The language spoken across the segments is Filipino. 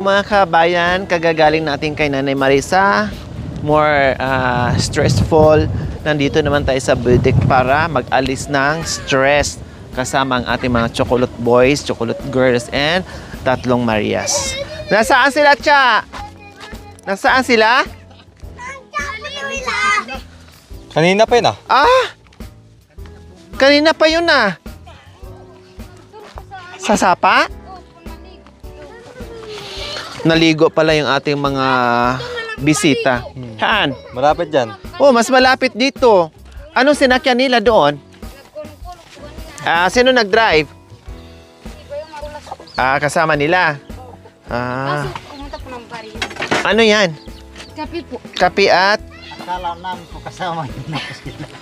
Mga kabayan, kagagaling natin kay Nanay Marisa. More stressful. Nandito naman tayo sa Budik para mag-alis ng stress. Kasama ang ating mga chocolate boys, chocolate girls, and tatlong Marias. Nasaan sila, Cha? Nasaan sila? Kanina pa yun ah. Ah! Kanina pa yun ah. Sa sapa? Naligo pala yung ating mga bisita. Saan? Malapit dyan. Oh, mas malapit dito. Anong sinakyan nila doon? Sino nag-drive? Kasama nila. Pumunta po ng bari. Ano yan? Kape po. Kape at? Akala namin ko kasama yun.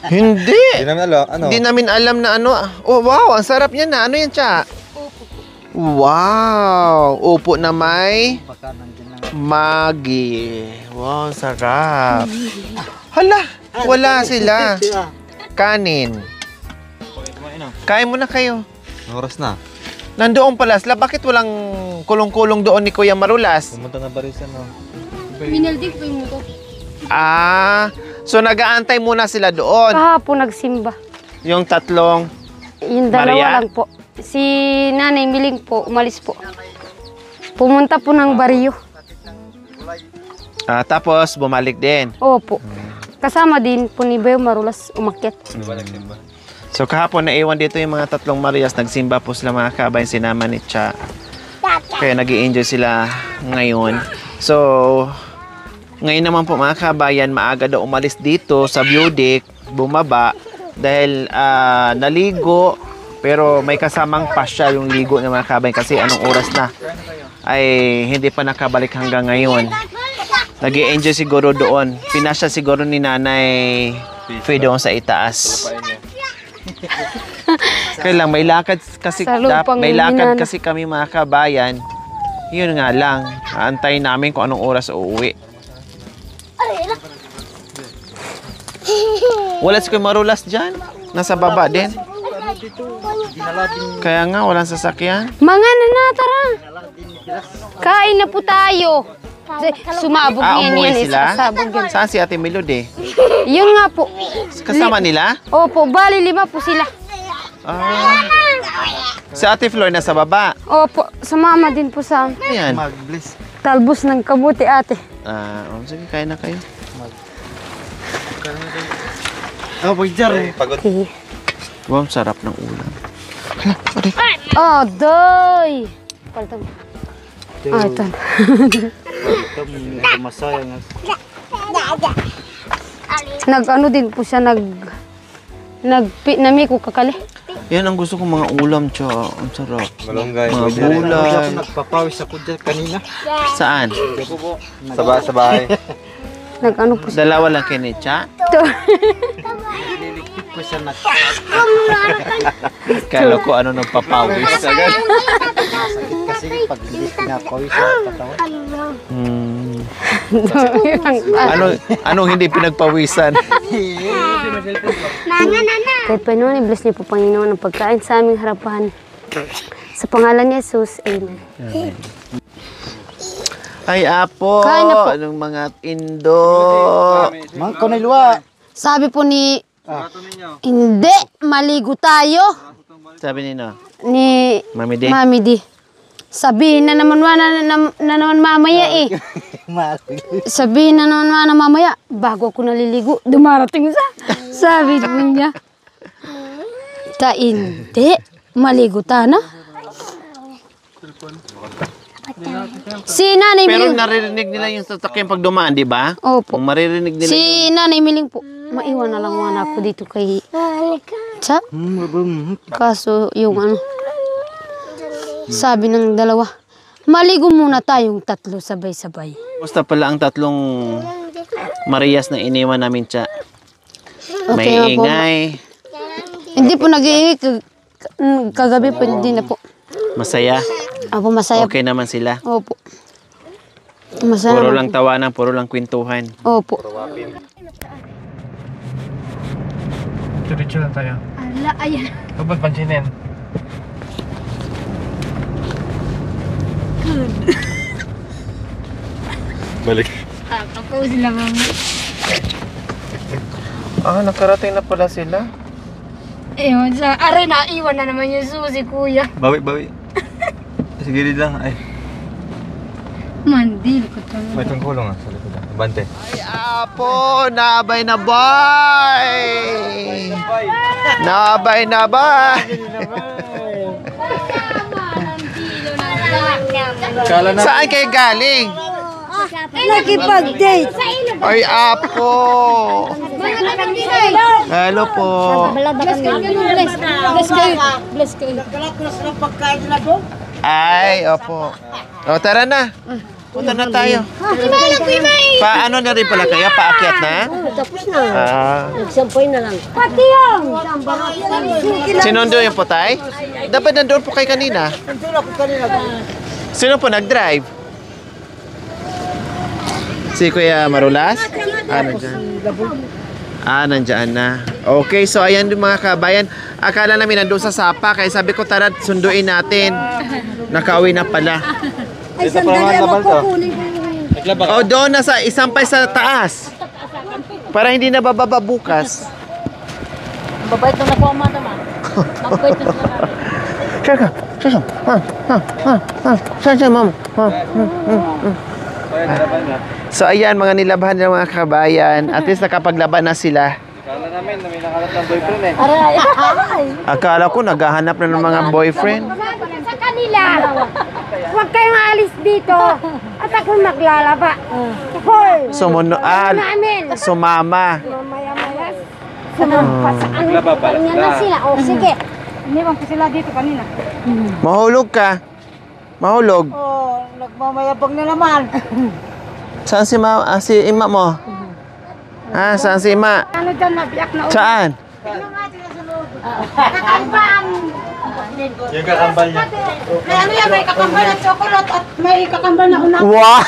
Hindi. Hindi namin alam. Ano? Hindi namin alam na ano. Oh, wow. Ang sarap niyan na. Ano yan, Cha? Opo po. Wow. Upo na may Baka nandiyan lang. Maggi. Wow, sarap. Hala, wala sila. Kanin. Kain muna kayo. Oras na. Nandoon pala sila. Bakit walang kulong-kulong doon ni Kuya Marulas? Pumunta na Barisan no. Minaldig po yung motor. So nag-aantay muna sila doon. Kahapon nagsimba. Yung tatlong Yung dalawa Maria? lang po. Si Nanay Miling po, umalis po. Pumunta po ng baryo. tapos bumalik din. Opo. Kasama din po ni Bayo Marulas umakyat. So kahapon naiwan dito yung mga tatlong Marias. Nagsimba po sila mga kabayan. Sinama ni Cha. Kaya nag-i-enjoy sila ngayon. So ngayon naman po mga kabayan, maaga daw umalis dito sa Budik. Bumaba dahil naligo. Pero may kasamang pasya yung ligo ng mga kabayan. Kasi anong oras na ay hindi pa nakabalik hanggang ngayon. Nag-i-enjoy siguro doon. Pinasya siguro ni Nanay Faye doon sa itaas. Kaya lang, may lakad kasi, may lakad kasi kami mga kabayan. Yun nga lang, aantayin namin kung anong oras uuwi. Wala si Kuya Marulas dyan? Nasa baba din? Kaya nga, walang sasakyan. Mga na tara. Kain na po tayo. Sumabog niyan umuwi yan. sila? Sasabog yan. Saan si Ate Melody? Yun nga po. Kasama nila? Opo, bali 5 po sila. Si Ate Flor nasa baba. Opo, sumama din po sa Ayan. Mag-bless. talbos ng kabuti ate. Sige, kain na kayo. Oh, pagjar. Pagod. Okay. Wow, sarap ng ulam. Oh, doy! Paltang. Ito. Ito masaya nga. Nag-ano din po siya, nami ko kakali. Yan ang gusto kong mga ulam, Cha. Ang sarap. Malunggay. Mga gulay. Nagpapawis ako dyan kanina. Saan? Sa bahay. Nag-ano po siya. Dalawa lang kay ni Cha. Nililigpit ko siya na. Kala ko ano nagpapawis. Sakit kasi pag hindi pinapawis sa katawan. Anong hindi pinagpawisan? Kahit pa noon, i-bless niyo po Panginoon ang pagkain sa aming harapan. Sa pangalan ni Jesus, Amen. Ay, Apo. Kain na po. Anong mga indo? Mang konilwa. Sabi po ni, hindi, maligo tayo. Sabi nino? Ni Mami D. Mami D. Sabihin na naman naman mamaya eh. Sabihin na naman mamaya, bago ako naliligo, dumarating sa. Sabi po niya. Hindi, maligo ta na. Si Nanay Pero Miling. naririnig nila yung sasakyan pag dumaan, di ba? Opo. Kung maririnig nila Si Nanay Miling po. Maiwan na lang muna ako dito kay Cha. Kaso yung ano, sabi ng dalawa, maligo muna tayong tatlo sabay-sabay. Basta pala ang tatlong Marias na iniwan namin, Cha. May nga po. ingay. Hindi po nag-iingay. Kagabi po hindi na po. Masaya. Apo masaya. Okay naman sila. Opo. Masaya. Puro naman lang tawanan, puro lang kwentuhan. po. Opo. Diretso lang tayo. Ala, ayan. Kapag pansinin. Balik. Ako sila mama. Nakarating na pala sila. Ayun, sa arena, iwan na naman yung susi, kuya. Bawi. Sige rin lang. Ay, Mandil ko to. may tungkulong sa likod. Bante. Ay, apo! Nabay na boy! Nabay na boy! Saan kayo galing? Nakipag-date. Ay, apo! Hello po. Bless kayo. Ay, opo. O, tara na. Punta na tayo. Paano na rin pala kayo? Paakyat na? Tapos na. Ah. Na lang. Pati yan. Sinundo yung potay? Dapat nandun po kayo kanina. Sino po nag-drive? Si Kuya Marulas? Nandiyan na. Okay, so ayan yung mga kabayan. Akala namin nandun sa Sapa, kaya sabi ko tara sunduin natin. Nakauwi na pala. Ay, sandali ako kukunin ko. O doon na sa isampay sa taas. Para hindi na bababa bukas. Babait na po ang madam ah. Mabait na sila. Saan, ma'am? So ayan mga nilabhan ng mga kabayan. At least nakapaglaban na sila. Kala namin na may nakalat ng boyfriend eh. Aray. Akala ko naghahanap na ng mga boyfriend. Sa kanila. Huwag kayong alis dito. At ako maglalaba. Hoy! Sumama. Mamaya-maya. Sumampas. Naglaba pala Ganyan na sila. O, sige. Iniwan ko sila dito kanina. Mahulog ka. Mahulog. Oh, nagmamayabang na naman. Saan si ima mo? Saan si ima? Ano dyan, nabiyak na ulo. Saan? Kakambang. Yung kakambal niya. Kaya ano yan, may kakambal na chocolate at may kakambal na unang. Wow!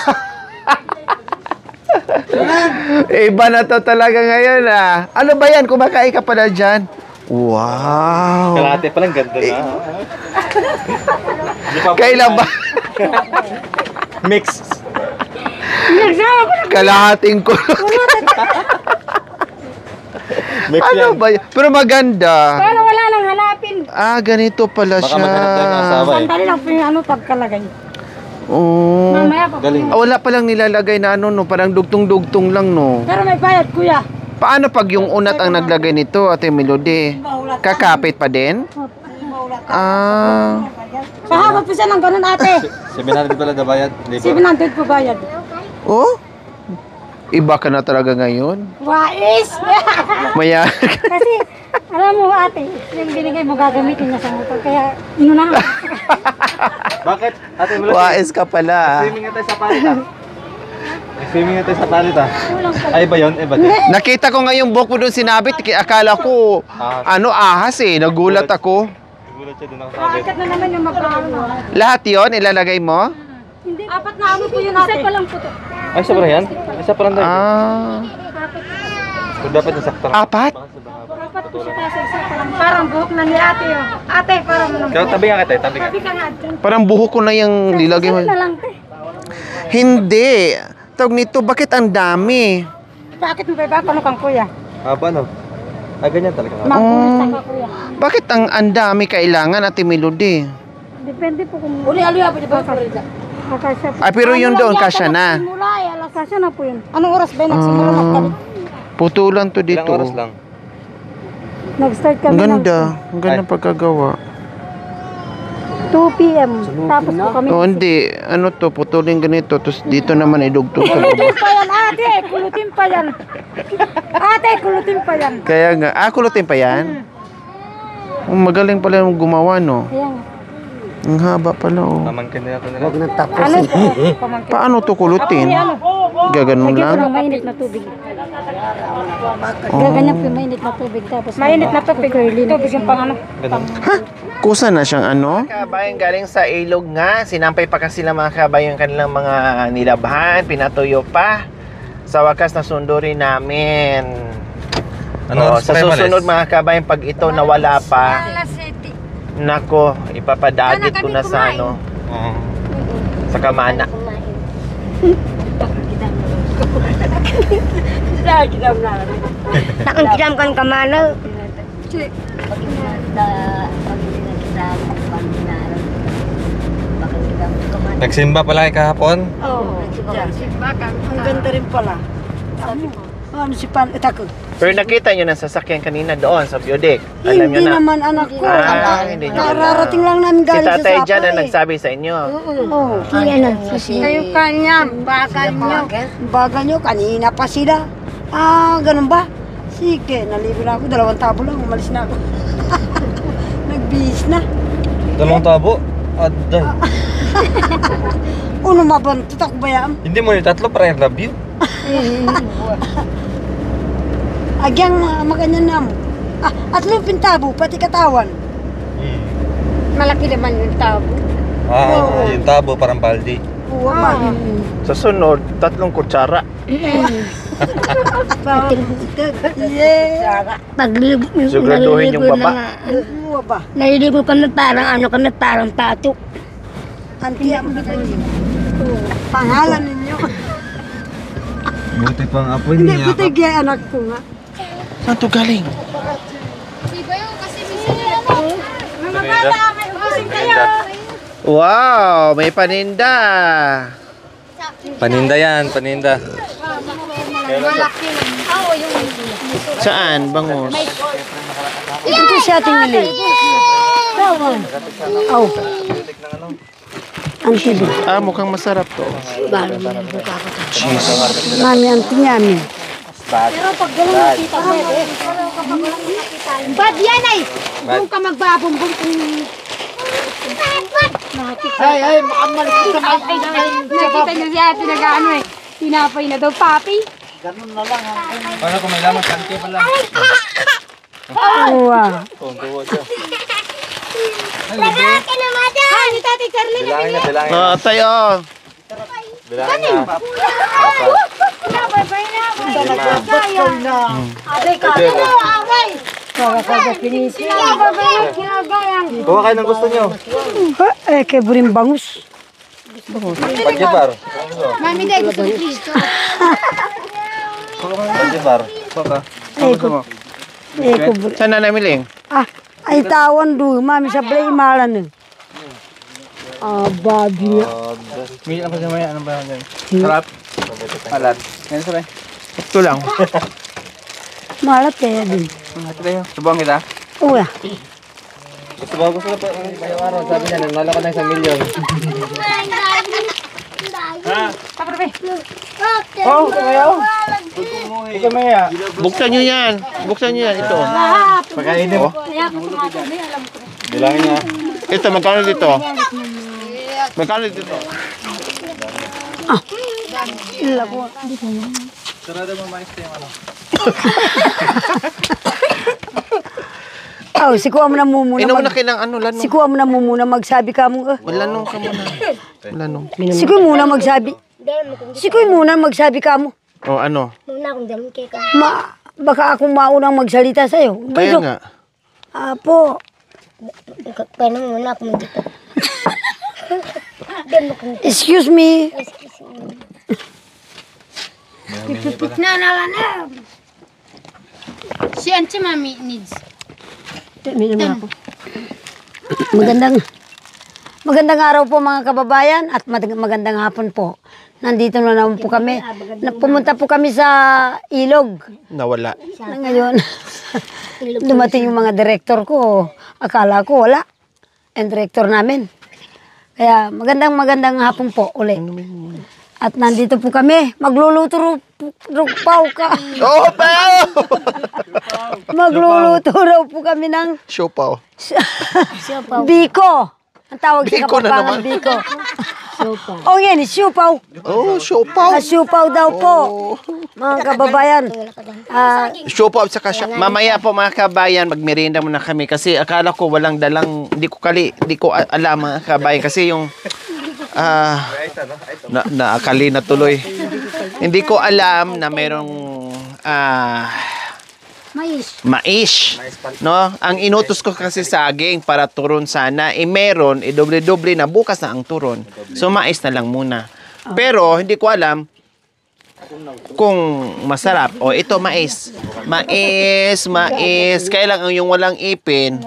Iba na to talaga ngayon Ano ba yan? Kumakain ka pala dyan? Wow! Kalate palang ganda na. Kailan ba? Mix. Kalahating ko. Mix Ano yan. ba yan? Pero maganda. Pero wala nang hanapin. Ganito pala Baka siya. maghanap tayo ng asawa eh. Sandali lang po yung ano pagkalagay. Oh. Mamaya pa. Galing. Wala palang nilalagay na no? Parang dugtong-dugtong lang, no? Pero may bayad, kuya. Paano pag yung unat ang naglagay nito, Ate Melody? Kakapit pa din? Pahaba po siya ng ganun, ate. 700 pala na bayad. Hindi ba? 700 po bayad. Oh? Iba ka na talaga ngayon? Wais! Maya. Kasi, alam mo, ate, yung binigay mo gagamitin niya sa motor. Kaya, yun na. Bakit? Ate Melody. Wais ka pala. Swimming nga tayo sa palit Swimming nga tayo sa palit Ay ba yun? Ba? Nakita ko nga yung buhok mo doon sinabit. Akala ko, ahas eh. Nagulat ako. Nagulat siya doon nakasabit. Bakit na naman yung magkano? Lahat yon ilalagay mo? Hindi. Apat na ano po yun, ate. Isa pa lang po to. Ay, isa pa lang yan? Isa pa lang daw. Pero dapat yung sakto. Apat? Apat po siya tayo sa isa. Parang buhok na ni ate. Oh. Ate, parang ano. Kaya tabi nga kita, tabi nga. Sabi ka nga dyan. Parang buhok ko na yung nilagay mo. Isa na lang, te. Hindi. Tawag nito, bakit ang dami? Bakit mo ba paano kang kuya? Paano? Ganyan talaga. Magpunta ka, kuya. Bakit ang dami kailangan, Ate Melody? Depende po kung... Uli, aliwa po, di ba? Kasya po. Pero yun doon, kasya na. Simula, alas kasya na po yun. Anong oras ba yung nagsimula magkalit? Putulan to dito. Ilang oras lang? Nag-start Ang kami ganda. Ang ganda pagkagawa. 2 p.m. Tapos po kami... Hindi. Ano to, putulin ganito. Tapos dito naman idugtong sa Kulutin baba. pa yan, ate! Kulutin pa yan! Ate, kulutin pa yan! Kaya nga, kulutin pa yan? Magaling pala yung gumawa, no? Kaya nga. Ang haba pala, oh. Pamangkin nila ito nila. Huwag nang tapos. Ano? Pamangkin. Paano to kulutin? Ano? Gaganon Lagyan ko lang? ng mainit na tubig. Gaganyan ko yung mainit na tubig. Tapos mainit na tubig. Tubig yung pang ano? Ganun. Kusa na siyang ano? Kabayan galing sa ilog nga. Sinampay pa kasi lang mga kabayan kanilang mga nilabhan. Pinatuyo pa. Sa wakas nasundo rin namin. Sa susunod mga kabayan, pag ito nawala pa, nako, ipapadagit ko na sa ano, Oo. sa kamana. Nakangkilam kan kamano. Nagsimba pala kayo kahapon? Ang ganda rin pala. Ano si Pan Itakog? Pero nakita nyo ng sasakyan kanina doon sa Biodek. Alam nyo Hindi na. naman anak ko. Hindi nyo alam. Nararating lang namin Si galing sa tatay Sapa dyan ang eh. nagsabi sa inyo. Oo. Kayo kanya, bakal nyo. Bagal nyo, kanina pa sila. Ganun ba? Sige, naligo na ako. 2 tabo lang, umalis na ako. Nagbihis na. 2 tabo? Aday. Uno mabantot ako bayaan. Hindi mo yung 3 para yung love you. Agyang maganyan na mo. At lupin tabo, pati katawan. Malaki naman yung tabo. Yung tabo parang baldi. Oo, man. Sa sunod, 3 kutsara. Yeah. Siguraduhin yung baba. Oo ba? Naliligo kami parang tato. Antiya mo na pangalan ninyo. Buti pang apoy Hindi, buti gaya anak ko nga. Saan to galing? Wow, may paninda. Paninda yan, paninda. Saan? Bangus. Ito siya ating nili. Aw. Ang tibo. Mukhang masarap to. Mami, ang tinyami. Bad yan ay! Kung ka magbabumbong kung... Ay, makamalis ka sa may Nakita niyo siya, pinag-ano eh. Tinapay na daw, papi. ganun na lang. Paano kung may laman? Kanti pala. Uwa. Lalaki na madam! Ay, ni Tati Charlie na Bilangin na, bilangin na. Tayo. Bilangin na. Pinapay na ako. Na. Aday ka. Ano, away? Kinagayang. Kuha kayo ng gusto nyo. Kay buring bangus. Pagjibar. Mami, dahil gusto ni Cristo. Pagjibar. Baka. Buri. Saan na namiling? Ay tawan do, mami sa play malan. Babi niya. May apa sa maya? Ano ba yan? Sarap. Alat. Ngayon sabay. Ito lang. Malat kaya din. Ito kayo. Subang kita. Uwa. Gusto ba? Gusto na pa. Ngayong araw. Sabi niya, nanalo ka ng 1 milyon. Oh, kumayaw. Kumaya. Buksan nyo yan. Buksan nyo yan. Ito. Pagkainin mo. Bilangin niya. Ito, magkano dito? Magkano dito? Sarado mo maestro yung ano. Si kuha mo na mumuna. Inom na kayo ng ano, lanong. Si kuha mo na mumuna magsabi ka mo. Lanong ka muna. Lanong. Si kuha muna magsabi. Si kuha muna magsabi ka mo. O ano? Baka akong maunang magsalita sa'yo. Kaya nga. Apo. Paano muna ako dito? Excuse me. Na. Si Auntie Mami needs. Magandang araw po mga kababayan at magandang hapon po. Nandito na naman po kami. Pumunta po kami sa ilog. Nawala. Ngayon, dumating yung mga direktor ko. Akala ko wala. Ang direktor namin. Kaya magandang hapon po uli. At nandito po kami. Magluluto rupaw ka. Oh, pa! Magluluto raw po kami ng Siopaw. biko. Ang tawag sa Biko na Kapampangan, naman. biko. Oh, yan, siupaw. Oh, siopaw. Siupaw daw po. Mga kababayan. Siopaw at saka siya. Mamaya po mga kabayan, magmerienda muna kami kasi akala ko walang dalang, di ko alam mga kabayan kasi yung naakali na tuloy. Hindi ko alam na merong mais. No? Ang inutos ko kasi saging para turon sana. Meron, doble-doble na bukas na ang turon. So mais na lang muna. Pero hindi ko alam kung masarap. O ito, mais. Mais. Kailang yung walang ipin.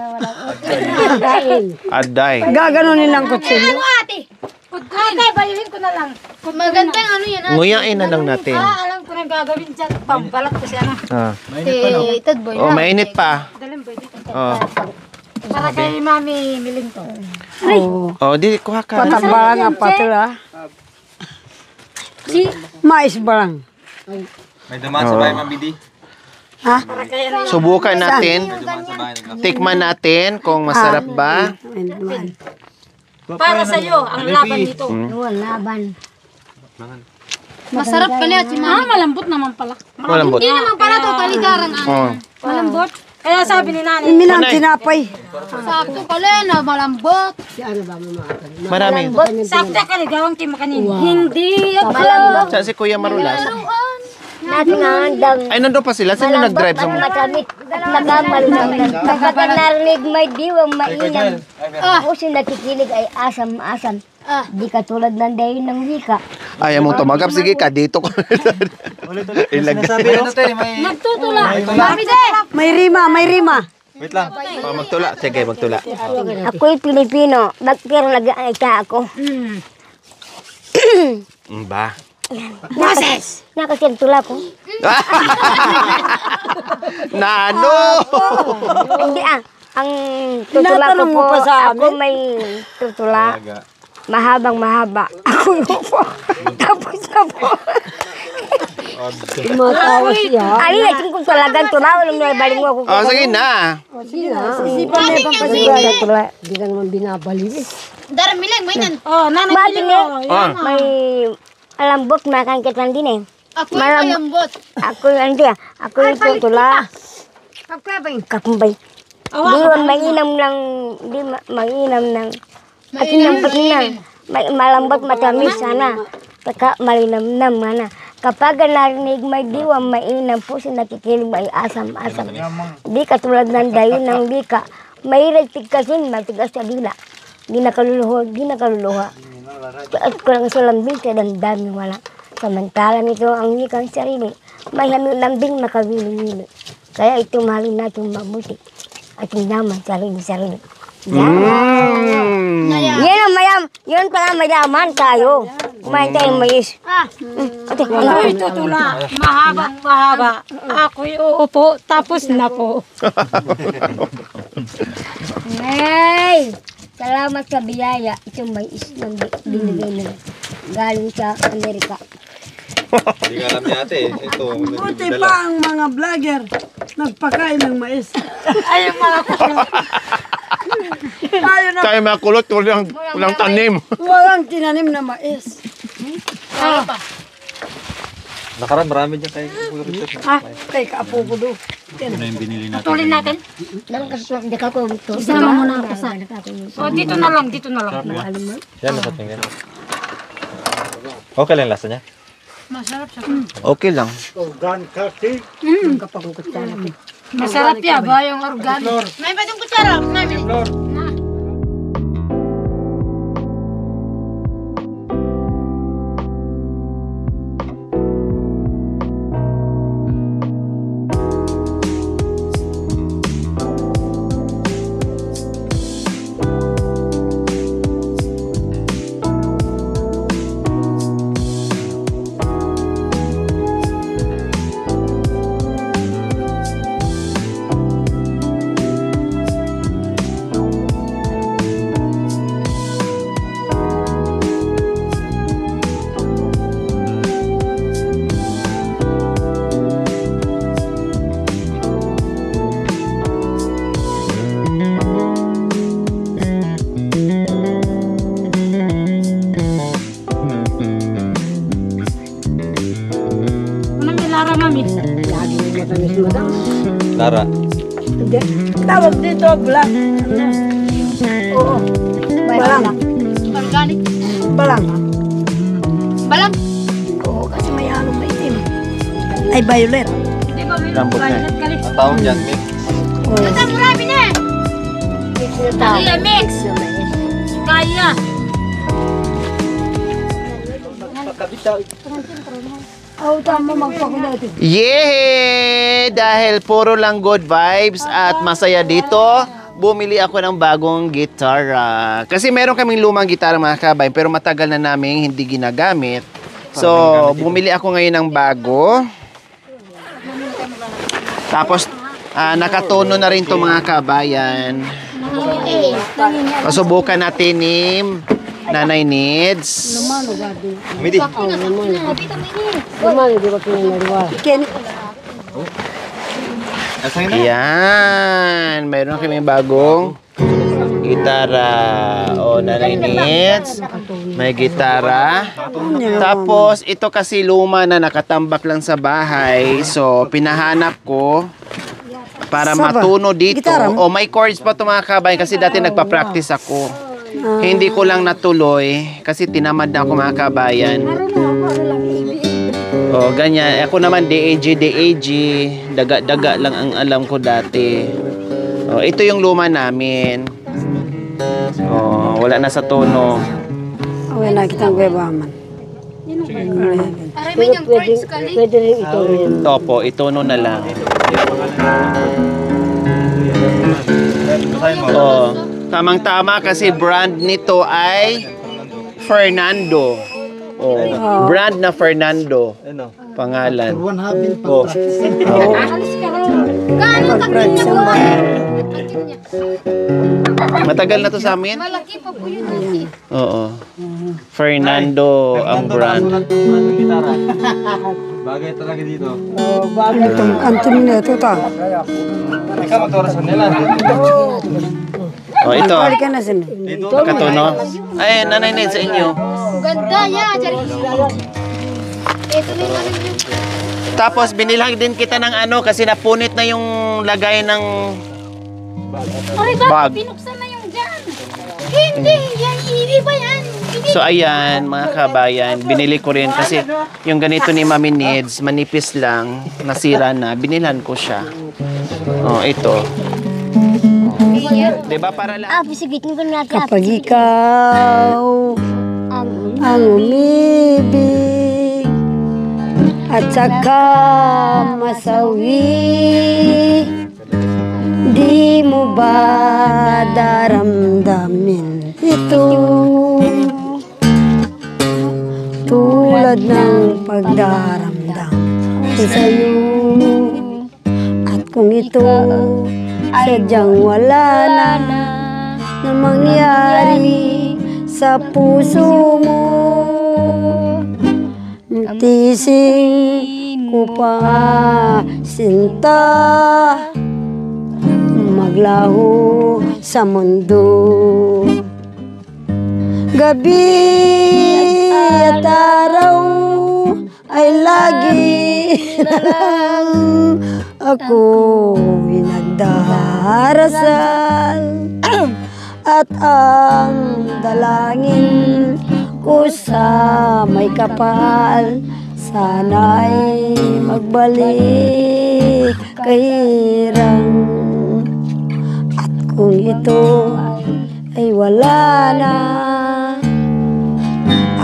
Aday. Gaganunin lang kutsilyo. Ate, bayuhin ko na lang. Magandang ano yan. Nguyain na lang natin. Alam ko na gagawin dyan. Pampalat ko siya na. Ah. Itad boy. Oh, mainit pa. Oh. Para kay Mami Milinto. Oh, di kuha ka. Patambalang nga patula. Mais barang. May dumaan sa bahay, Mabidi. Ha? Subukan natin. Dumaan sa bahay. Tikman natin kung masarap ba. Para sa iyo ang laban dito. Laban. Masarap pala si Mami. Malambot naman pala. Malambot. Hindi naman pala totally garang Oh. malambot. Kaya sabi ni Nani, Imilang tinapay. sakto pala na malambot. Marami. Sakto ka ni gawang tim kanin. Hindi ako. Sa si Kuya Marulas. Natin nga andang Ay, nandun pa sila. Sino nag-drive sa matamit at nagamalunan. Kapag narinig may diwang mainam, puso nakikinig ay asam-asam. Di katulad ng dayo ng wika. Ayaw mong tumagap. Sige ka, dito ko. Ilagay. Nagtutula. Mami de. May rima. Wait lang. Oh, magtula. Sige, magtula. Ako'y Pilipino, pero nag-aita ako. Ba? Nakasintula ko. Nano! Hindi ang tutula ko Tinatanong mo po, pa sa ako may tutula. Mahabang mahaba. Ako yung po. Tapos na po. Matawa siya. Ay, natin kung talagang tula, walang may baling mo ako. Oh, sige na. Isipan na ibang pasigara. Hindi ka naman binabalik. Daramilang may nan. Oh, nanay Mati mo. Oh. may alambot makangkit lang din eh. Ako yung malambot. Ako yung ako yung tutula. Kakumbay. Di man mainam ng, di mainam ng, patinang. Malambot matamis sana. Pagka malinamnam mana. Kapag narinig may diwang mainam po sa nakikinig may asam-asam. Di katulad ng dayo ng wika. May tigkasin, matigas sa dila. Di nakaluluha. At kulang sa lambing sa damdami wala. Samantalang ito ang wikang sarili. May lambing makawili-wili. Kaya ito mahalin natin mabuti. At naman sarili-sarili. Yan ang mayam. Yun pala mayaman tayo. Kumain tayong mais. Ako'y tutula. Mahabang mahaba. Ako'y uupo. Tapos na po. Hey! Salamat sa biyaya. Itong mais na binigay na galing sa Amerika. Hindi ka alam ni ate. Ito. Buti pa ang mga vlogger nagpakain ng mais. Ay, yung mga kulot. Tayo mga kulot, walang tanim. Walang tinanim na mais. Nakaraan, marami dyan kayo. Kay kaapo ko do. Tulin natin. Hindi ka ko ito. Isama mo na ako sa. Oh, dito na lang. Yan, nakatingin. Okay lang lasa niya. Masarap siya. Okay lang. Masarap ya ba yung organic? May ba yung kutsara? Namin. Lara. Hindi. Tawag dito, black. Oo. Balang. Organic. Balang. Balang. Oo, kasi may halong maitim. Ay, violet. Di ba may Lambot na. violet ka rin? Ang tawag dyan, mix. Ito, marami na eh. Kaya mix. Kaya. Oh, tama magpakulat. Yay! Dahil puro lang good vibes at masaya dito, bumili ako ng bagong gitara. Kasi meron kaming lumang gitara mga kabay, pero matagal na namin hindi ginagamit. So, bumili ako ngayon ng bago. Tapos, nakatono na rin to mga kabayan. Pasubukan natin ni Nanay Needs. Midi. Ayan, mayroon kami bagong gitara. O, Nanay Needs, may gitara. Tapos, ito kasi luma na nakatambak lang sa bahay. So, pinahanap ko para matuno dito. O, may chords pa ito mga kabay kasi dati nagpa-practice ako. Hindi ko lang natuloy kasi tinamad na ako mga kabayan. O, ganyan. Ako naman DAG. Daga-daga lang ang alam ko dati. O, ito yung luma namin. O, wala na sa tono. Okay, nakita ko ba man. Pwede rin ito rin. Opo, itono na lang. O, tamang-tama kasi brand nito ay Fernando. Oh, brand na Fernando. Pangalan. Oh. Matagal na to sa amin? Malaki pa po yun. Oo. Fernando ang brand. Bagay talaga dito. Itong Anthony na ito ta. Ikaw mag-oras sa nila. Oh, ito. Balik ka na sin. Katuno. Ay, Nanay Ned sa inyo. Ganda niya. Ito na yung ano yun. Tapos binilhan din kita ng ano kasi napunit na yung lagay ng Ay, bag. bakit pinuksan na yung dyan? Hindi, yan, hindi ba yan? Hindi. So ayan mga kabayan, binili ko rin kasi yung ganito ni Mami Needs, manipis lang, nasira na, binilhan ko siya. Oh, ito. Diba para lang? Pisigitin ko natin. Kapag ikaw ang umibig at saka masawi, di mo ba daramdamin ito? Tulad ng pagdaramdam ko sa'yo. At kung ito sadyang wala na mangyari sa puso mo, tising ko pa sinta maglaho sa mundo. Gabi at araw ay lagi na lang ako nagdarasal at ang dalangin ko sa may kapal sana'y magbalik kahirang. At kung ito ay wala na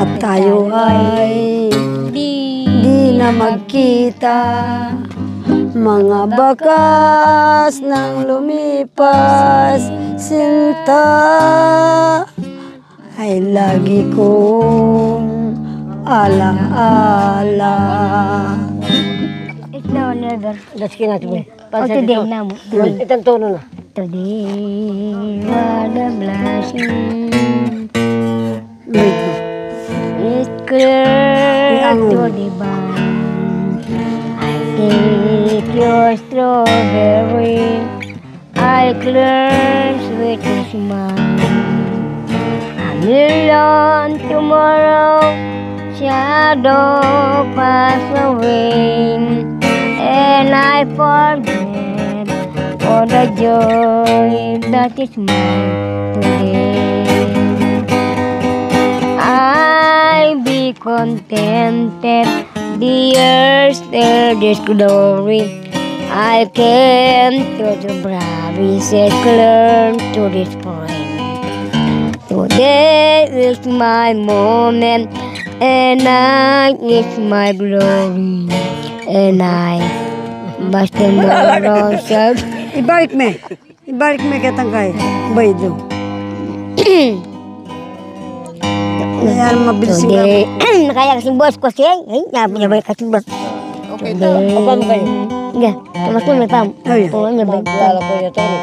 at tayo ay di na magkita, mga bakas ng lumipas sinta ay lagi kong alaala. No, never. That's kinatu. Today na mo. Itang tono na. Today, what a blessing. It's clear to the band. I take your strawberry. I clear sweet is mine. A million tomorrow shadow pass away, and I forget all the joy that is mine today. I'll be contented, dear, still this glory. I came to the provinces, learn to this point. Today is my moment, and night is my glory, and I must tomorrow serve. Ibalik me. Ibalik me katang kay. Baydo. Yan, mabilis nga. Today, kaya kasing boss ko siya. Ay, nabay kasing boss. Okay, ito. Paano kayo? Nga, tumakun na pam. Oh, yeah. Oo, nabay. Lala po yung toro.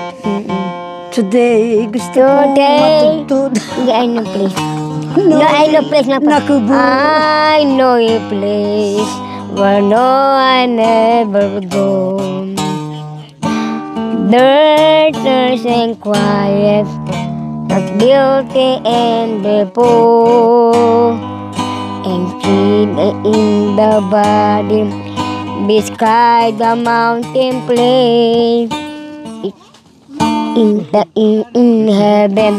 Today, gusto ko Today, matutod. nga I know place. No, I know place na pa. Nakubo. I know a place where no I never go. Dirty and quiet, but beauty and the poor, and clean in the body, beside the mountain plain, in heaven,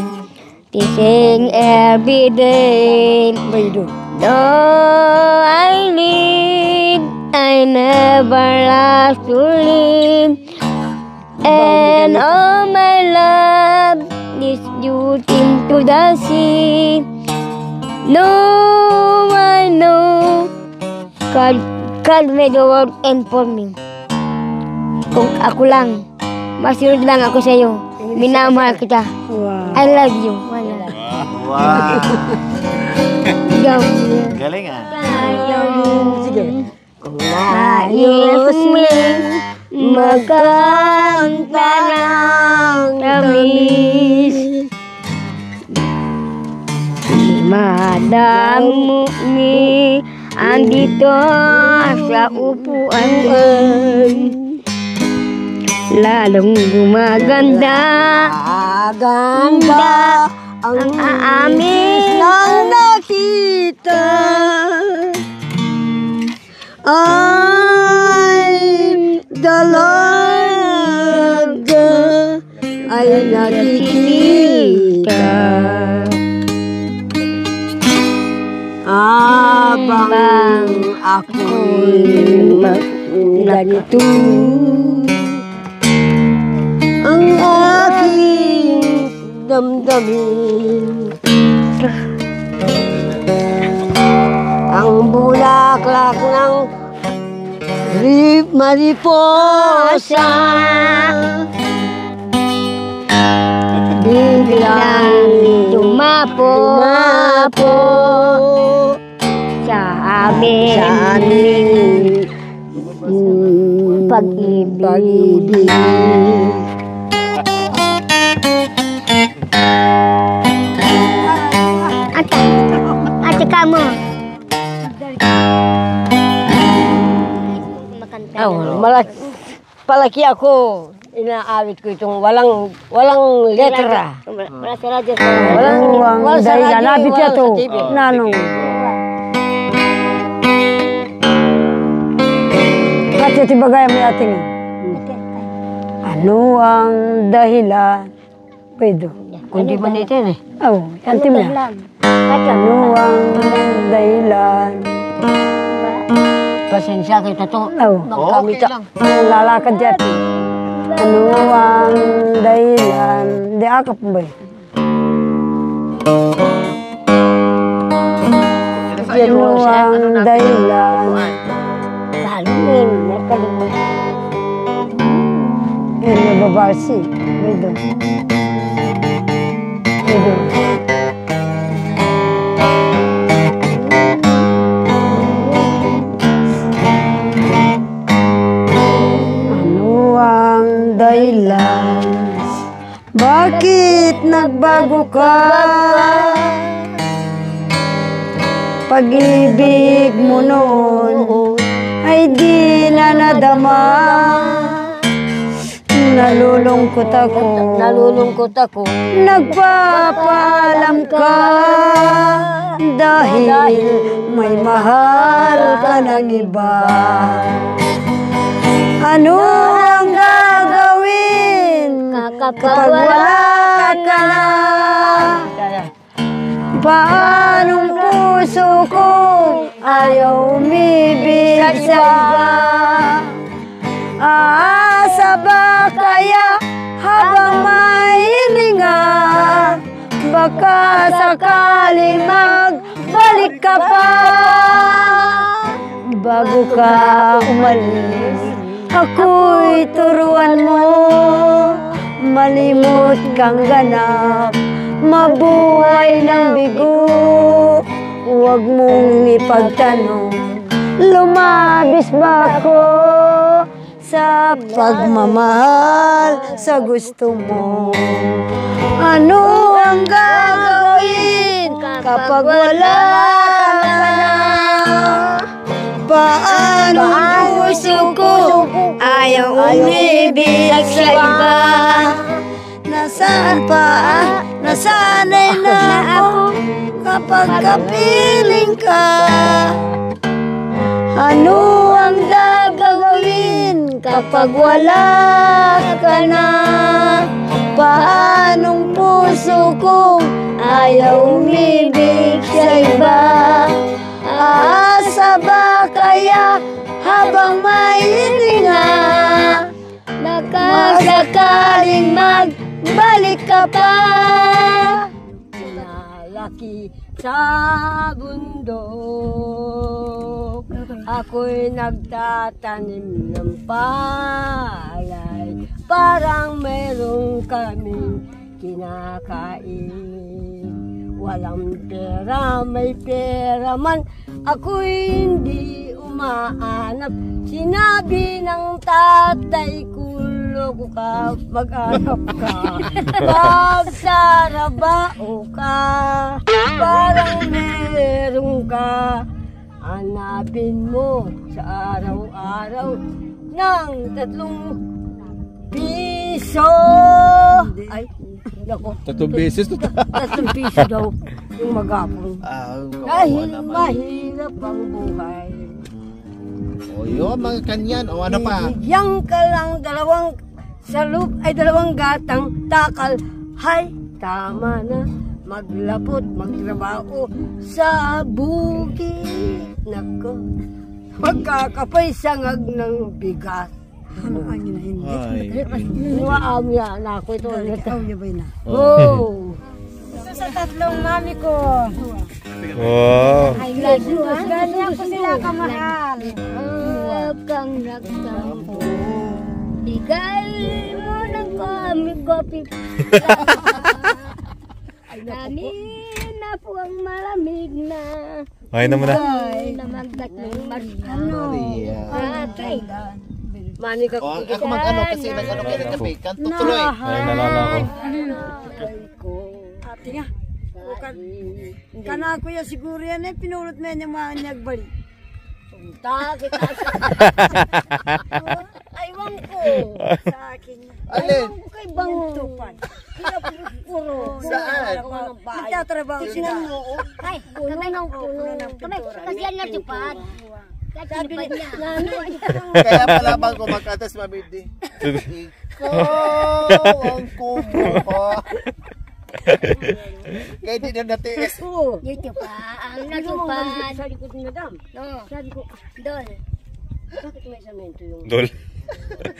they sing every day. Though I live, I never last to live. And all my love is due to the sea. No, I know God made the world and for me. Kung ako lang, masunod lang ako sa iyo. Minamahal kita. Wow. I love you. Wala. Wow. Ikaw. Galing ah. Sige. Kung nais mo magkanta ng tamis, Madam ni andito sa upuan ay lalong gumaganda. Ganda ang aamin ng nakita Ay, dalaga ay nakikita. Abang ako'y ganito ang aking damdamin. Ang bulaklak ng mariposa biglang tumapo sa aming pag-ibig. Ate kamu. Palaki ako, inaawit ko itong walang letra. Wala sa radyo. Walang sa dahil radyo, nalapit siya wala to. sa TV. Nanong. Kasi tibagay mo ating. Ano ang dahilan? Pwede. Kundi man ito eh. Oh, yanti mo. Ano ang dahilan? Pasensya kita to. Oh, Magkamita. lalakad dyan. Ano ang dahilan? Di akap mo ba? Ano ang dahilan? Salumin, nakalimut. Yun na babasi. Pwede. Pwede. Ano ang dahilan? Bakit nagbago ka? Pag-ibig mo noon ay di na nadama. Nalulungkot ako. Nagpapaalam ka dahil may mahal ka ng iba. Ano ang gagawin kapag wala ka na? Paanong puso ko ayaw umibig sa iba? Aasa ba kaya habang may hininga? Baka sakaling balik ka pa. Bago ka umalis, ako'y turuan mo. Malimot kang ganap, mabuhay ng bigo. Huwag mong ipagtanong, lumabis ba ako sa pagmamahal sa gusto mo? Ano ang gagawin kapag wala ka na? Paano ang puso ko ayaw umibig sa iba? Nasaan pa? Nasanay na ako kapag kapiling ka. Ano ang gagawin kapag wala ka na? Paanong puso kong ayaw umibig sa iba? Aasa ba kaya habang may hininga? Nakasakaling magbalik ka pa. Nalaki sa bundok, ako'y nagtatanim ng palay. Parang meron kaming kinakain. Walang pera, may pera man, ako'y hindi umaanap. Sinabi ng tatay ko, loko ka, mag-anap ka. Magtarabao ka, parang meron ka. Hanapin mo sa araw-araw ng 3 piso. Ay, nako. 3 beses to. 3 piso daw yung magapon. Dahil mahirap ang buhay. O yun, mga kanyan. O ano pa? Bigyan ka lang 2 salup ay 2 gatang takal. Hay, tama na. Maglapot, magtrabaho sa bukid. Nako, magkakapay sangag ng bigas. Ano ang hindi? Nuwaam yan ako ito. Ikaw niya ba na? Oh! Ito sa 3 mami ko. Wow. Ay, ganyan ko sila kamahal. Kang nagtampo, bigay mo ng kopi. Dami na po ang malamig na. Ay naman na. Na magdating Mariano. Patay. Mani ka O, ako mag-ano kasi nag-ano kayo ng gabi. Kanto tuloy. Ay nalala ko. Ate nga. Kana ko ya siguro yan eh. Pinulot na yan yung mga nyagbali. Punta kita aywan ko. Sa akin. Alin? Aywan ko kay Bango. Tupan. Puro. Saan? Nagtatrabaho sila. Ay, kamay ng puno. Kamay, kasi yan natupad. Sabi niya. Kaya pala bang kumakatas, mabidi? Ikaw ang kumuha. Kaya di na natiis. Dito pa, ang natupad. Sa likod ni Madam. No, Sabi ko, Dol. bakit may samento yung... Dol.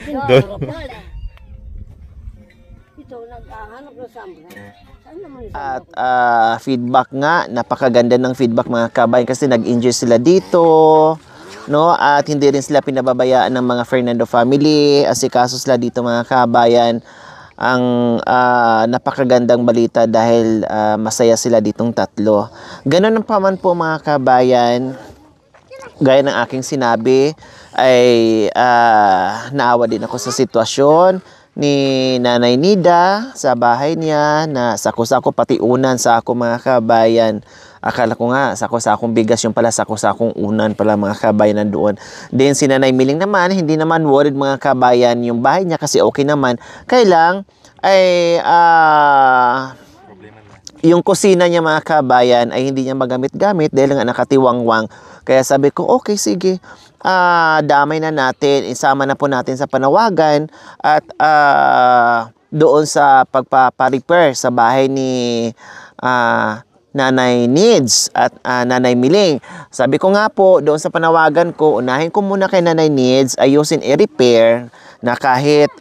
Dol. Dol. Ito, naghahanap ng sambra. Saan naman yung At feedback nga, napakaganda ng feedback mga kabayan kasi nag-enjoy sila dito. No, at hindi rin sila pinababayaan ng mga Fernando family. Asikaso sila dito mga kabayan. Ang napakagandang balita dahil masaya sila ditong 3. Ganun pa man po mga kabayan, gaya ng aking sinabi, ay naawa din ako sa sitwasyon ni Nanay Nida sa bahay niya na sako-sako pati unan sa ako mga kabayan. Akala ko nga sako-sakong bigas yung pala sako-sakong unan pala mga kabayan nandoon. Then si Nanay Miling naman, hindi naman worried mga kabayan yung bahay niya kasi okay naman. Kailang ay yung kusina niya mga kabayan ay hindi niya magamit-gamit dahil nga nakatiwangwang. Kaya sabi ko, okay, sige. Damay na natin, isama na po natin sa panawagan at doon sa pagpaparepair sa bahay ni Nanay Needs at Nanay Miling. Sabi ko nga po, doon sa panawagan ko, unahin ko muna kay Nanay Needs, ayusin i-repair na kahit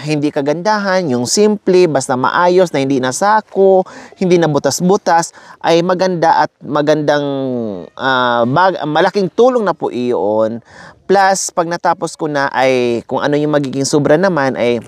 hindi kagandahan, yung simple, basta maayos, na hindi nasako, hindi na butas-butas, ay maganda at magandang malaking tulong na po iyon. Plus, pag natapos ko na ay kung ano yung magiging sobra naman ay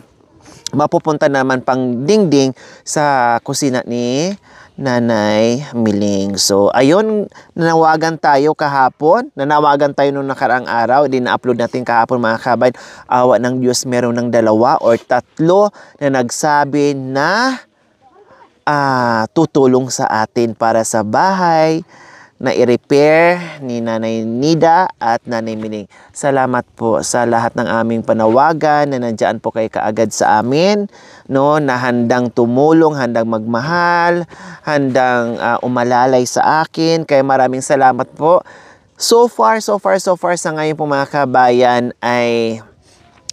mapupunta naman pang dingding sa kusina ni Nanay Miling. So, ayun, nanawagan tayo kahapon. Nanawagan tayo nung nakaraang araw. Di na-upload natin kahapon mga kabayan. Awa ng Diyos, meron ng 2 or 3 na nagsabi na tutulong sa atin para sa bahay na i-repair ni Nanay Nida at Nanay Miling. Salamat po sa lahat ng aming panawagan na nandiyan po kayo kaagad sa amin, no, na handang tumulong, handang magmahal, handang umalalay sa akin. Kaya maraming salamat po. So far sa ngayon po mga kabayan ay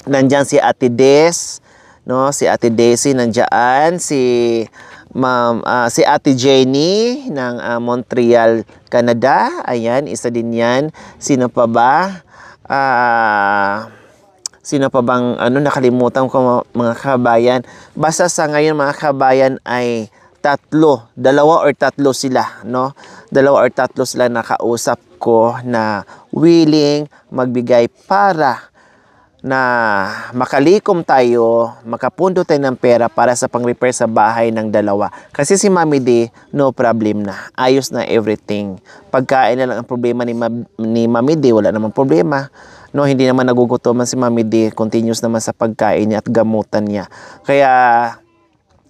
nandiyan si Ate Des, no, si Ate Daisy nandiyan, si Ate Jenny ng Montreal, Canada. Ayan, isa din yan. Sino pa ba? Sino pa bang nakalimutan ko mga kabayan? Basta sa ngayon mga kabayan ay 2 or 3 sila, no? 2 or 3 sila nakausap ko na willing magbigay para na makalikom tayo, makapundo tayo ng pera para sa pang-repair sa bahay ng 2. Kasi si Mami D, no problem na. Ayos na everything. Pagkain na lang ang problema ni Mami D, wala namang problema. No, hindi naman nagugutoman si Mami D, continuous naman sa pagkain niya at gamutan niya. Kaya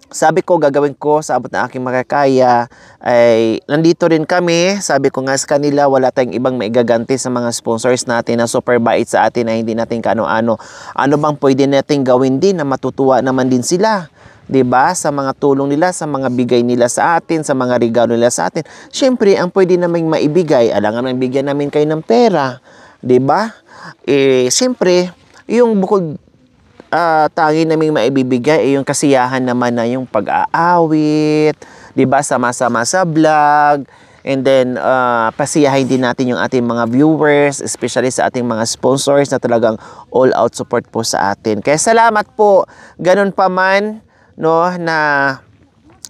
sabi ko, gagawin ko sa abot na aking makakaya ay nandito rin kami. Sabi ko nga sa kanila, wala tayong ibang maigaganti sa mga sponsors natin na super bait sa atin na hindi natin kaano-ano. Ano bang pwede natin gawin din na matutuwa naman din sila? 'Di ba? Sa mga tulong nila, sa mga bigay nila sa atin, sa mga regalo nila sa atin. Siyempre, ang pwede naming maibigay, alangan nang bigyan namin kayo ng pera. 'Di ba? Siyempre, yung bukod tangi naming maibibigay ay yung kasiyahan naman na yung pag-aawit, 'di ba? Sama-sama sa vlog, and then pasiyahin din natin yung ating mga viewers, especially sa ating mga sponsors na talagang all out support po sa atin. Kaya salamat po. Ganun pa man, no, na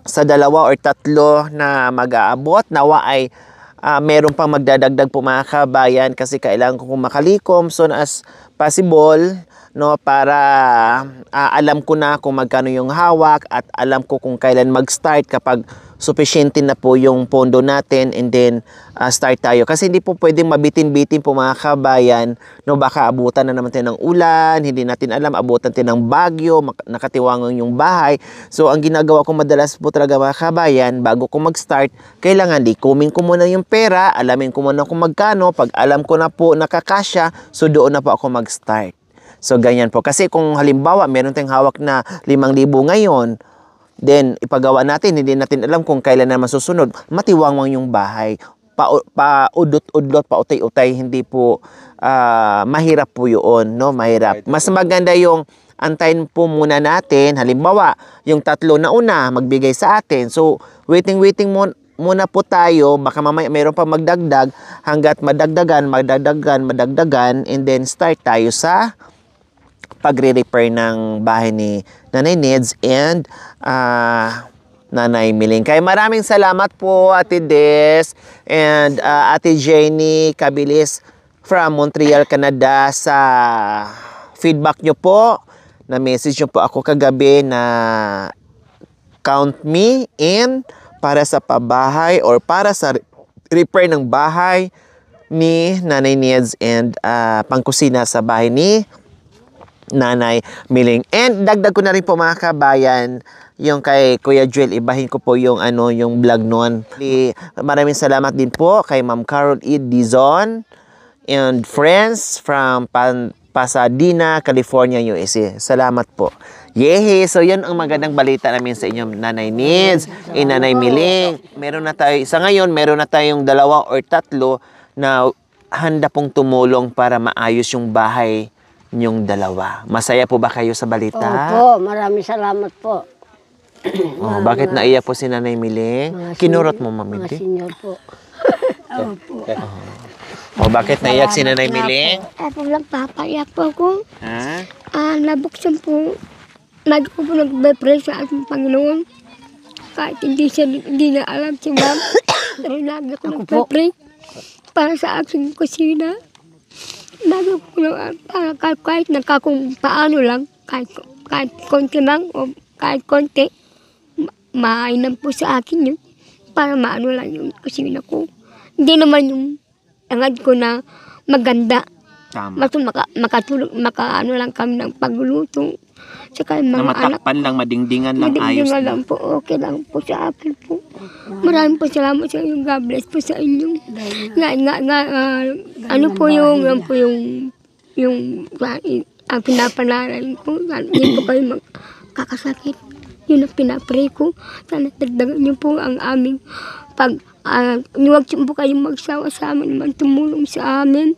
sa 2 or 3 na mag-aabot, nawa ay meron pang magdadagdag po mga kabayan kasi kailangan ko makalikom soon as possible, no, para alam ko na kung magkano yung hawak at alam ko kung kailan mag-start kapag sufficiente na po yung pondo natin, and then start tayo. Kasi hindi po pwedeng mabitin-bitin po mga kabayan, no, baka abutan na naman tayo ng ulan, hindi natin alam, abutan tayo ng bagyo, nakatiwangon yung bahay. So ang ginagawa ko madalas po talaga mga kabayan, bago ko mag-start, kailangan likumin ko muna yung pera, alamin ko muna kung magkano. Pag alam ko na po nakakasya, so doon na po ako mag-start. So, ganyan po. Kasi kung halimbawa, meron tayong hawak na 5,000 ngayon, then ipagawa natin, hindi natin alam kung kailan naman susunod, matiwangwang yung bahay. Paudot-udlot, pautay-utay, hindi po, mahirap po yun, no? Mahirap. Mas maganda yung antayin po muna natin, halimbawa, yung 3 na una, magbigay sa atin. So, waiting muna po tayo, baka mamaya mayroon pa magdagdag, hanggat madagdagan, and then start tayo sa pagre-repair ng bahay ni Nanay Needs and Nanay Miling. Kaya maraming salamat po Ate Des and Ate Jenny Cabilis from Montreal, Canada sa feedback nyo po. Na-message nyo po ako kagabi na count me in para sa pabahay or para sa repair ng bahay ni Nanay Needs and pangkusina sa bahay ni Nanay Miling. And dagdag ko na rin po mga kabayan, yung kay Kuya Joel, ibahin ko po yung yung vlog noon. Maraming salamat din po kay Ma'am Carol E. Dizon and friends from Pasadena, California, USA. Salamat po. Yehey! So, yun ang magandang balita namin sa inyo, Nanay Needs, Nanay Miling. Meron na tayo, sa ngayon, meron na tayong 2 or 3 na handa pong tumulong para maayos yung bahay yung 2. Masaya po ba kayo sa balita? Opo, maraming salamat po. Oh, bakit naiyak po si Nanay Miling? Kinurot mo, Ma'am Mga Mindy? senior po. Oh, bakit naiyak si Nanay Miling? Ako lang papayak po ako. Ha? Nabuksan po. Lagi ko po nagbe-pray sa ating Panginoon. Kahit hindi na alam si ma'am. Pero lagi ko nagbe-pray para sa aking kusina. Lagi ko lang, kahit kung paano lang, kahit konti lang o kahit konti, mainam po sa akin yun. Para maano lang yung kusina ko. Hindi naman yung angad ko na maganda. Tama. Makatulog, makaano lang kami ng pagluluto. Saka yung Na mga anak. matakpan lang, madingdingan lang, ayos Madingdingan lang. lang po. Okay lang po sa akin po. Maraming po salamat sa inyo. God bless po sa inyo. Ano po yung ang pinapanalan ko. Hindi ko kayo magkakasakit. Yun ang pinapray ko. Sana dagdagan niyo po ang aming huwag po kayong magsawa sa amin naman tumulong sa amin.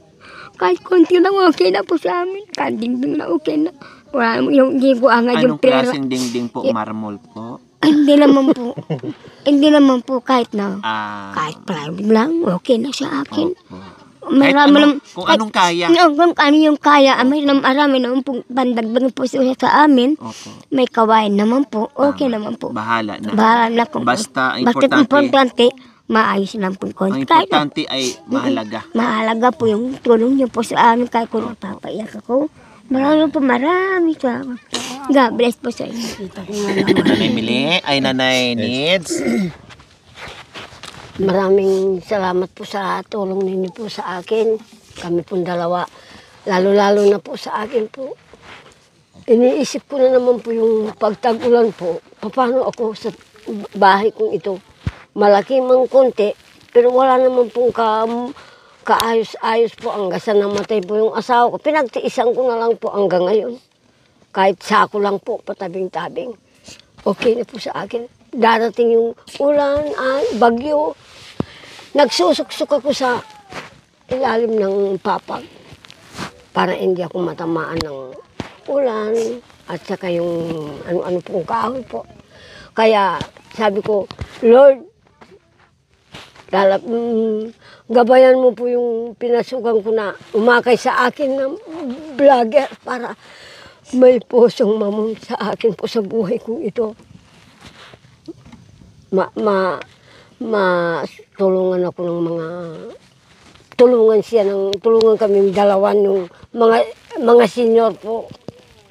Kahit konti lang okay na po sa amin. Kahit dingding na okay na. Wala yung hindi ko angad yung Anong pera. klaseng dingding po? Marmol po? Hindi naman po. Hindi naman po kahit na. Ah, Kahit plywood lang, okay na sa akin. kahit Marami ano, naman- kung anong kaya. Kung ano yung kaya, marami naman po bandagdag po sa amin. Opo. May kawain naman po, okay naman po. Bahala na. Bahala na po. Basta Basta importante, importante, maayos lang po ang konti. Kahit na- importante ay mahalaga. mahalaga po yung tulong niyo po sa amin kahit kung napapaiyak ako. Marami salamat. God bless po sa inyo. Nanay Mili, ay Nanay Needs. Maraming salamat po sa tulong ninyo po sa akin. Kami pong dalawa. Lalo-lalo na po sa akin po. Iniisip ko na naman po yung pagtag-ulan po. Paano ako sa bahay kong ito. Malaki mang konti, pero wala naman pong kaayos-ayos po hanggang sa namatay po yung asawa ko. Pinagtiisan ko na lang po hanggang ngayon. Kahit sako lang po, patabing-tabing. Okay na po sa akin. Darating yung ulan, bagyo. Nagsusuksok ako sa ilalim ng papag para hindi ako matamaan ng ulan at saka yung ano-ano pong kahoy po. Kaya sabi ko, Lord, gabayan mo po yung pinasukan ko na umakay sa akin ng vlogger para may pusong mamon sa akin po sa buhay kong ito. Tulungan ako ng tulungan kami dalawa ng mga senior po,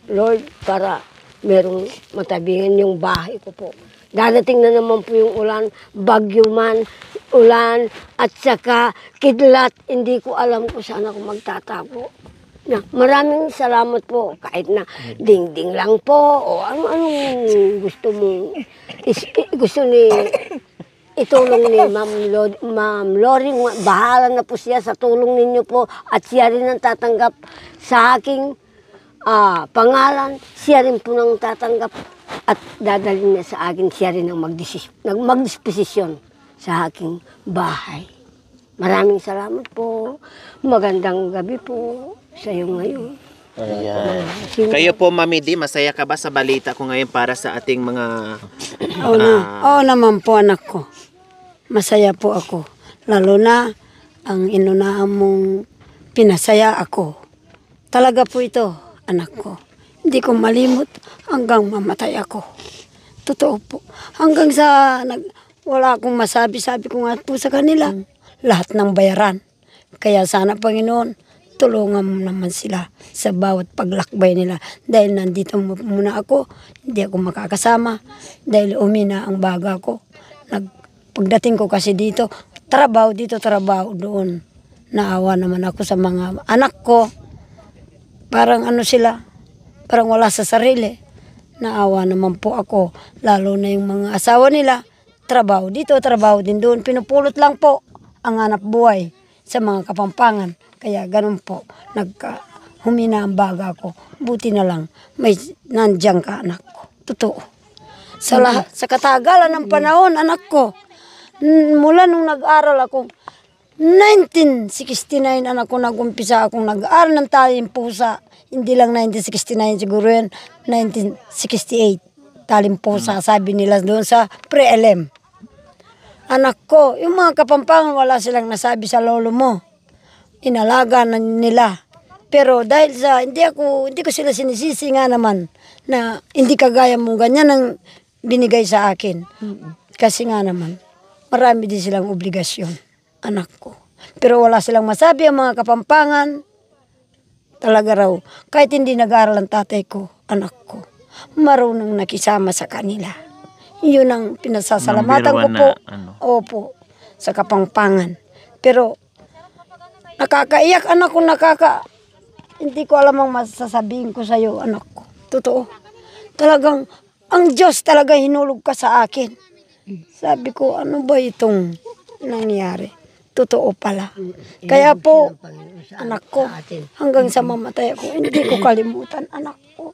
Lord, para merong matabingan yung bahay ko po. Dadating na naman po yung ulan, bagyo man, ulan, at saka kidlat. Hindi ko alam kung saan ako magtatago. Maraming salamat po. Kahit na dingding lang po o anong gusto ni itulong ni Ma'am Loring. Bahala na po siya sa tulong ninyo po at siya rin ang tatanggap sa aking pangalan. Siya rin po nang tatanggap at dadalhin niya sa akin. Siya rin ang magdisposisyon sa aking bahay. Maraming salamat po. Magandang gabi po sa iyo ngayon. Ayan. Kayo po, Mami Di, masaya ka ba sa balita ko ngayon para sa ating mga... Oo naman po, anak ko. Masaya po ako. Lalo na ang inunahan mong pinasaya ako. Talaga po ito, anak ko. Hindi ko malimot hanggang mamatay ako. Totoo po. Hanggang sa wala akong masabi-sabi ko nga po sa kanila. Lahat ng bayaran. Kaya sana, Panginoon, tulungan mo naman sila sa bawat paglakbay nila. Dahil nandito muna ako, hindi ako makakasama. Dahil umina ang baga ko. Pagdating ko kasi dito, trabaho dito, trabaho doon. Naawa naman ako sa mga anak ko. Parang ano sila, parang wala sa sarili. Naawa naman po ako, lalo na yung mga asawa nila. Trabaho dito, trabaho din doon. Pinupulot lang po ang hanap buhay sa mga Kapampangan. Kaya ganun po, humina ang baga ko. Buti na lang, may nandiyan ka, anak ko. Totoo. Sa katagalan ng panahon, anak ko, mula nung nag-aral ako, 1969 anak ko, nag-umpisa akong nag-aral ng tayong pusa. Hindi lang 1969 siguro yan, 1968. talimpusa, sabi nila doon sa pre-elem. Anak ko, yung mga Kapampangan, wala silang nasabi sa lolo mo. Inalaga na nila. Pero dahil sa, hindi ko sila sinisisi nga naman na hindi kagaya mo ganyan ang binigay sa akin. Kasi nga naman, marami din silang obligasyon, anak ko. Pero wala silang masabi ang mga Kapampangan. Talaga raw, kahit hindi nag-aaral ang tatay ko, anak ko, marunong nakisama sa kanila. Yun ang pinasasalamatan ko po. Opo, sa Kapampangan. Pero, nakakaiyak anak ko, hindi ko alam ang masasabihin ko sa iyo, anak ko. Totoo. Talagang, ang Diyos talaga hinulog ka sa akin. Sabi ko, ano ba itong nangyari? Totoo pala. Kaya po, anak ko, hanggang sa mamatay ako, hindi ko kalimutan, anak ko.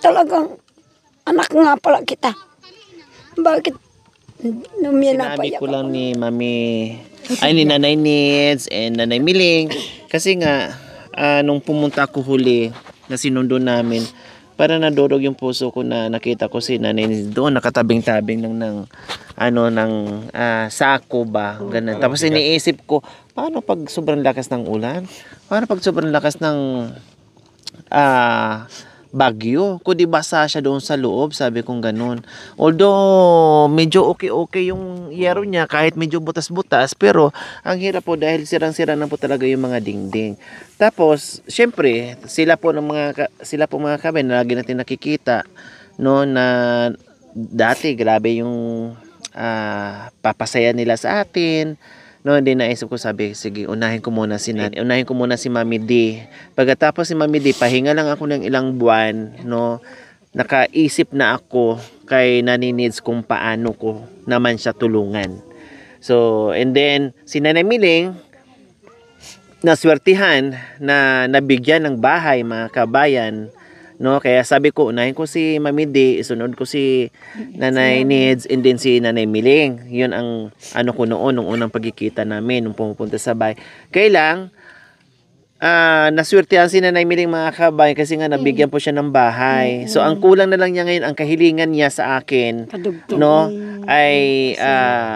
Talagang, anak nga pala kita. Bakit Sinabi ko lang ni ni Nanay Nids and Nanay Miling, kasi nga, nung pumunta ako huli, na sinundo namin, para nadurog yung puso ko na nakita ko si Nanay Nids doon, nakatabing-tabing ng sako ba, ganun. Tapos iniisip ko, paano pag sobrang lakas ng ulan? Paano pag sobrang lakas ng bagyo? Kung di basa siya doon sa loob, sabi kong ganun. Although, medyo okay yung yero niya, kahit medyo butas-butas, pero ang hirap po dahil sirang-sira na po talaga yung mga dingding. Tapos, syempre, sila po mga kabin, na lagi natin nakikita, no, na dati, grabe yung papasaya nila sa atin. No, hindi naisip ko, sabi, sige, unahin ko muna si Mami D. Pagkatapos si Mami D, pahinga lang ako ng ilang buwan, no, nakaisip na ako kay Nanay Nids kung paano ko naman siya tulungan. So, and then, si Nanay Miling, naswertihan na nabigyan ng bahay, mga kabayan, no, kaya sabi ko, unahin ko si Mami D, isunod ko si Nanay Nids, and then si Nanay Miling. Yun ang ano ko noon, nung unang pagkikita namin, nung pumupunta sa bahay. Kailang, naswertihan si Nanay Miling, mga kabay, kasi nga nabigyan po siya ng bahay. So, ang kulang na lang niya ngayon, ang kahilingan niya sa akin, no, ay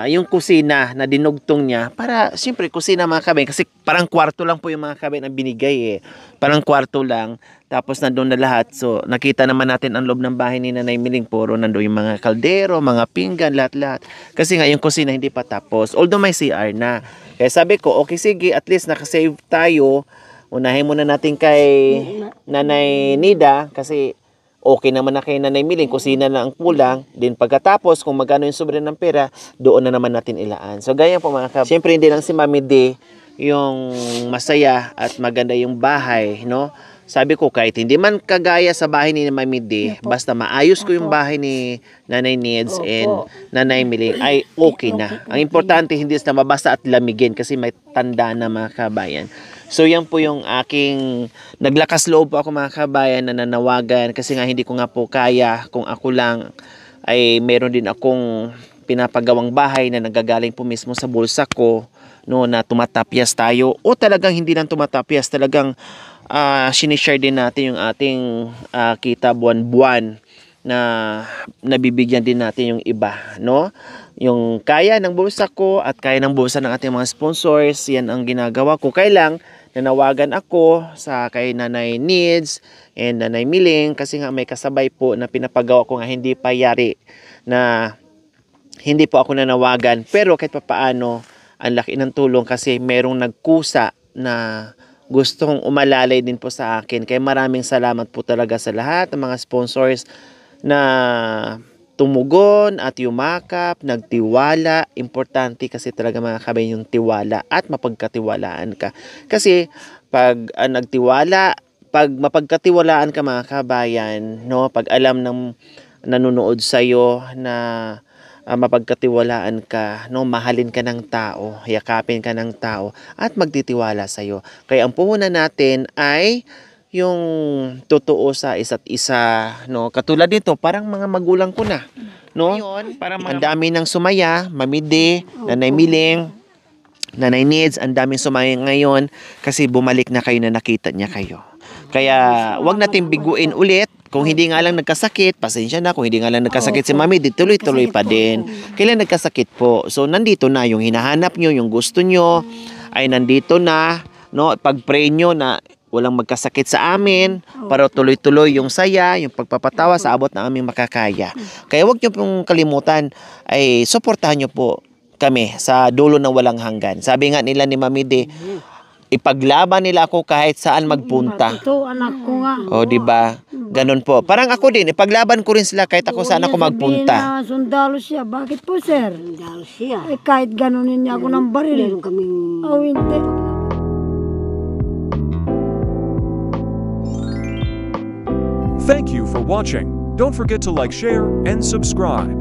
yung kusina na dinugtong niya, para, siyempre, kusina, mga kabay, kasi parang kwarto lang po yung mga kabay na binigay parang kwarto lang. Tapos nandun na lahat. So, nakita naman natin ang loob ng bahay ni Nanay Miling. Puro nandun yung mga kaldero, mga pinggan, lahat-lahat. Kasi nga yung kusina hindi pa tapos. Although may CR na. Kaya sabi ko, okay, sige, at least nakasave tayo. Unahin muna natin kay Nanay Nida. Kasi okay naman na kay Nanay Miling. Kusina na ang kulang. Then pagkatapos, kung magkano yung sobra ng pera, doon na naman natin ilaan. So, ganyan po mga kab. Siyempre, hindi lang si Mami D yung masaya at maganda yung bahay, no? Sabi ko, kahit hindi man kagaya sa bahay ni Mami D, basta maayos ko yung bahay ni Nanay Nids and Nanay Miling, ay okay na. Ang importante, hindi na mabasa at lamigin kasi may tanda na, mga kabayan. So, yan po yung aking naglakas loob po ako, mga kabayan, na nanawagan kasi nga hindi ko nga po kaya kung ako lang ay meron din akong pinapagawang bahay na nagagaling po mismo sa bulsa ko, no, na tumatapyas tayo o talagang hindi lang tumatapyas, talagang sinishare din natin yung ating kita buwan-buwan na nabibigyan din natin yung iba, no? Yung kaya ng bulsa ko at kaya ng bulsa ng ating mga sponsors, yan ang ginagawa ko. Kailang nanawagan ako sa kay Nanay Nids and Nanay Miling kasi nga may kasabay po na pinapagawa ko nga hindi pa yari na hindi po ako nanawagan. Pero kahit papaano, ang laki ng tulong kasi merong nagkusa na gustong umalalay din po sa akin. Kaya maraming salamat po talaga sa lahat ng mga sponsors na tumugon at yumakap, nagtiwala. Importante kasi talaga, mga kabay, yung tiwala at mapagkatiwalaan ka. Kasi pag nagtiwala, pag mapagkatiwalaan ka, mga kabayan, no, pag alam ng nanonood sa'yo na mapagkatiwalaan ka, no, mahalin ka ng tao, yakapin ka ng tao, at magtitiwala sa'yo. Kaya ang puhunan natin ay yung totoo sa isa't isa, no. Katulad dito, parang mga magulang ko na, no. Parang ang dami ng sumaya, Mami D, Nanay Miling, Nanay Nids, ang daming sumaya ngayon kasi bumalik na kayo na nakita niya kayo. Kaya wag nating biguin ulit Kung hindi nga lang nagkasakit, pasensya na. Kung hindi nga lang nagkasakit si Mami, di tuloy-tuloy pa din. Kailan nagkasakit po? So, nandito na yung hinahanap nyo, yung gusto nyo, ay nandito na, no? Pag-pray nyo na walang magkasakit sa amin, para tuloy-tuloy yung saya, yung pagpapatawa sa abot na aming makakaya. Kaya huwag nyo pong kalimutan, ay suportahan nyo po kami sa dulo ng walang hanggan. Sabi nga nila ni Mami De, ipaglaban nila ako kahit saan magpunta. Ito, anak ko nga. O, di ba? Ganun po. Parang ako din, ipaglaban ko rin sila kahit ako saan ako magpunta. Sundalo siya. Bakit po, sir? Sundalo siya. Eh, kahit ganunin niya ako ng baril. Meron kaming... Oh, hindi. Thank you for watching. Don't forget to like, share, and subscribe.